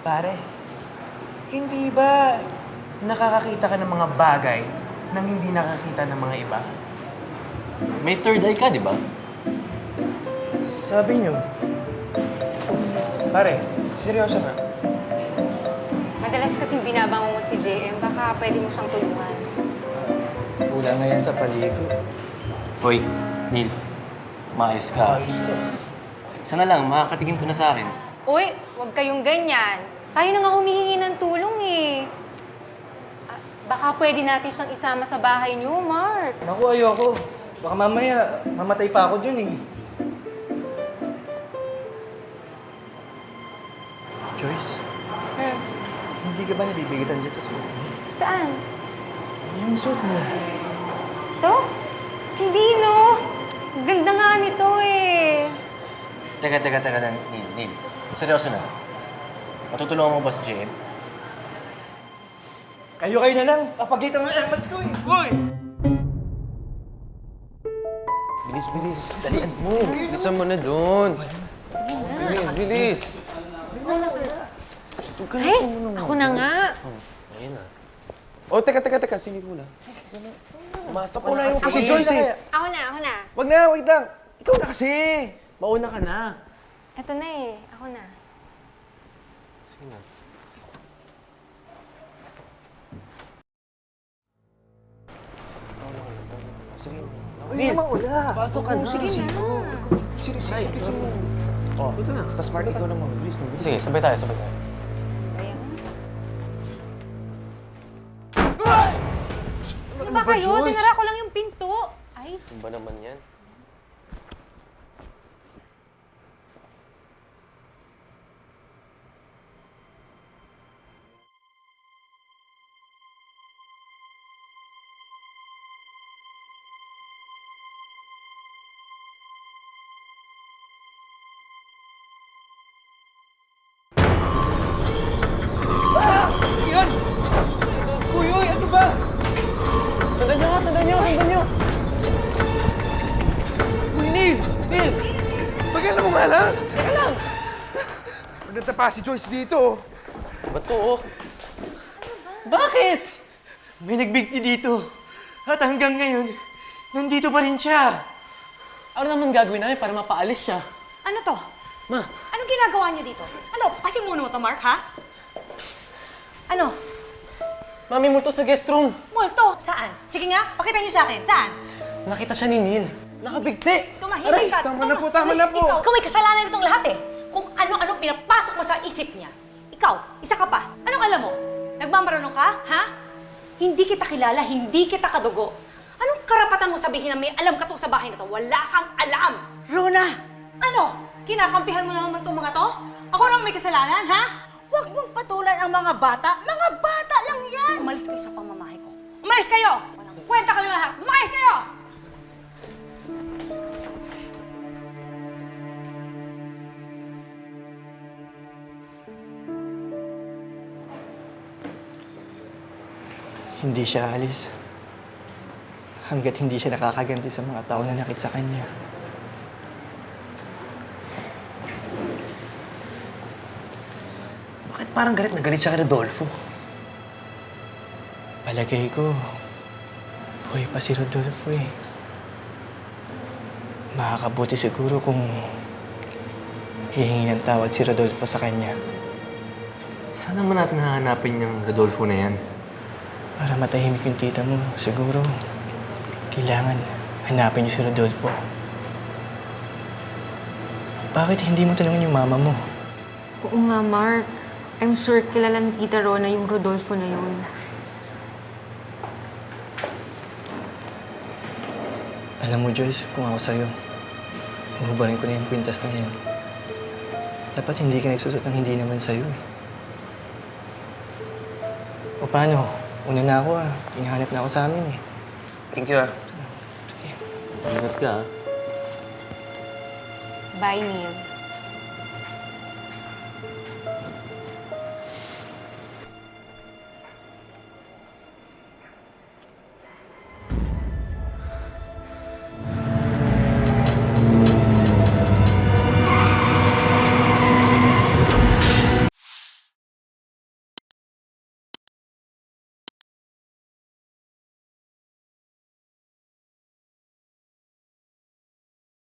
Pare, hindi ba nakakakita ka ng mga bagay nang hindi nakakita ng mga iba? May third eye ka, di ba? Sabi niyo. Pare, seryoso na. Madalas kasing binabangungot si JM, baka pwede mo siyang tulungan. Kulang nga yan sa paligo. Hoy, Neil. Maayos ka. Isa na lang, makakatingin ko na sa akin. Uy, huwag kayong ganyan. Tayo na nga humihingi ng tulong eh. Baka pwede natin siyang isama sa bahay niyo, Mark. Naku, ayoko. Baka mamaya, mamatay pa ako dyan eh. Joyce, hindi ka ba nabibigitan dyan sa suot mo? Saan? Yung suot mo. To? Hindi, no. Ganda nga nito eh. Teka, Neil. Seryoso na. Matutulungan mo ba si JM? Kayo na lang. Papagita ng airpods ko eh. Uy! Bilis. Dalian mo. Bilisan mo na doon. Sige na. Bilis. Ay, ako na nga. Ayun na. Oh, teka. Singit mo na. Masok Ako na yung kasi. si Joyce eh. Ako na. Wag na, wait lang. Ikaw na kasi. Mauna ka na. Ito na eh. Ako na. Sige na. Sige. Neil, pasok ka na. Sige na. Sige. Oh, ito na. Tapos Mark, ikaw naman. Bilis na. Sige, sabay tayo. Ayan. Ano Ano ba kayo? Sinara ko lang yung pinto. Ay, Ano ba naman yan? Yan! Uy, ano ba? Sundan nyo! Uy, Neil! Bagala mo nga lang. Teka lang. Maganda pa si Joyce dito. Ba't to, oh? Bakit? May nagbigti dito. At hanggang ngayon, nandito pa rin siya. Ano naman gagawin namin para mapaalis siya? Ano to? Ma, Anong ginagawa niyo dito? Ano? Pasimuno mo to, Mark, ha? Ano? Mami, multo sa guest room. Multo? Saan? Sige nga, pakita niyo sa akin. Saan? Nakita siya ni Neil. Nakabigti. Tumahimik ka. tama na po. Ikaw may kasalanan nitong lahat eh. Kung ano-ano pinapasok mo sa isip niya. Ikaw, isa ka pa. Anong alam mo? Nagmamarunong ka? Ha? Hindi kita kilala, hindi kita kadugo. Anong karapatan mo sabihin na may alam ka tong sa bahay na to? Wala kang alam! Rona! Ano? Kinakampihan mo na naman tong mga to? Ako nang may kasalanan, ha? Huwag mong patulan ang mga bata. Mga bata lang yan! Umalis kayo sa pamamahay ko. Umalis kayo! Walang kwenta kayo lahat! Umalis kayo! Hindi siya alis. Hanggat hindi siya nakakaganti sa mga tao na nakit sa kanya. Bakit parang galit na galit siya kay Rodolfo? Palagay ko, buhay pa si Rodolfo eh. Makakabuti siguro kung hihingi ng tawad si Rodolfo sa kanya. Saan naman natin hahanapin yung Rodolfo na yan? Para matahimik yung tita mo, siguro kailangan hanapin niyo si Rodolfo. Bakit hindi mo tanungin yung mama mo? Oo nga, Mark. I'm sure kilala ni Tita Rona yung Rodolfo na yun. Alam mo, Joyce, kung ako sa'yo, huhubarin ko na yung kwintas na yan. Dapat hindi ka nagsusot ng hindi naman sa'yo eh. O paano? Una na ako ah. Hinahanap na ako sa amin eh. Thank you, ah. Sige. Ingat ka, ah. Bye, Neil.